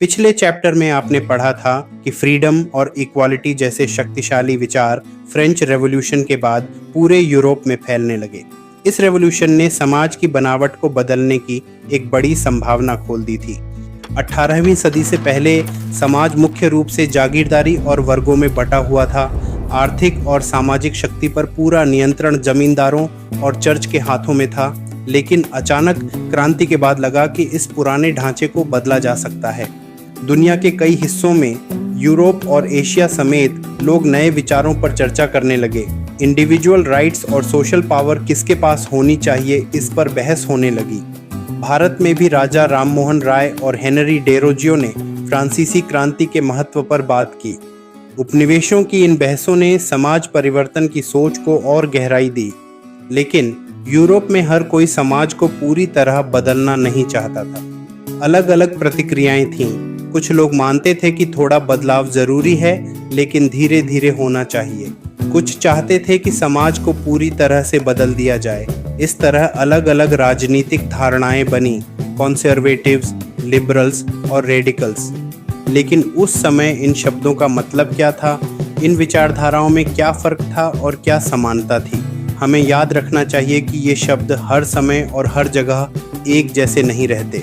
पिछले चैप्टर में आपने पढ़ा था कि फ्रीडम और इक्वालिटी जैसे शक्तिशाली विचार फ्रेंच रेवोल्यूशन के बाद पूरे यूरोप में फैलने लगे। इस रेवोल्यूशन ने समाज की बनावट को बदलने की एक बड़ी संभावना खोल दी थी। 18वीं सदी से पहले समाज मुख्य रूप से जागीरदारी और वर्गों में बटा हुआ था। आर्थिक और सामाजिक शक्ति पर पूरा नियंत्रण जमींदारों और चर्च के हाथों में था। लेकिन अचानक क्रांति के बाद लगा कि इस पुराने ढांचे को बदला जा सकता है। दुनिया के कई हिस्सों में, यूरोप और एशिया समेत, लोग नए विचारों पर चर्चा करने लगे। इंडिविजुअल राइट्स और सोशल पावर किसके पास होनी चाहिए, इस पर बहस होने लगी। भारत में भी राजा राममोहन राय और हेनरी डेरोजियो ने फ्रांसीसी क्रांति के महत्व पर बात की। उपनिवेशों की इन बहसों ने समाज परिवर्तन की सोच को और गहराई दी। लेकिन यूरोप में हर कोई समाज को पूरी तरह बदलना नहीं चाहता था। अलग अलग प्रतिक्रियाएं थीं। कुछ लोग मानते थे कि थोड़ा बदलाव जरूरी है, लेकिन धीरे धीरे होना चाहिए। कुछ चाहते थे कि समाज को पूरी तरह से बदल दिया जाए। इस तरह अलग अलग राजनीतिक धारणाएं बनी, कॉन्जर्वेटिव्स, लिबरल्स और रेडिकल्स। लेकिन उस समय इन शब्दों का मतलब क्या था, इन विचारधाराओं में क्या फ़र्क था और क्या समानता थी? हमें याद रखना चाहिए कि ये शब्द हर समय और हर जगह एक जैसे नहीं रहते।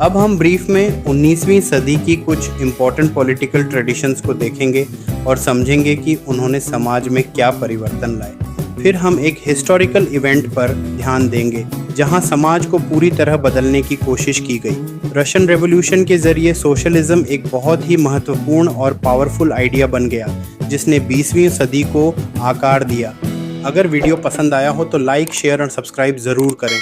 अब हम ब्रीफ में 19वीं सदी की कुछ इम्पोर्टेंट पॉलिटिकल ट्रेडिशंस को देखेंगे और समझेंगे कि उन्होंने समाज में क्या परिवर्तन लाए। फिर हम एक हिस्टोरिकल इवेंट पर ध्यान देंगे जहां समाज को पूरी तरह बदलने की कोशिश की गई। रशियन रेवोल्यूशन के जरिए सोशलिज्म एक बहुत ही महत्वपूर्ण और पावरफुल आइडिया बन गया, जिसने 20वीं सदी को आकार दिया। अगर वीडियो पसंद आया हो तो लाइक, शेयर और सब्सक्राइब ज़रूर करें।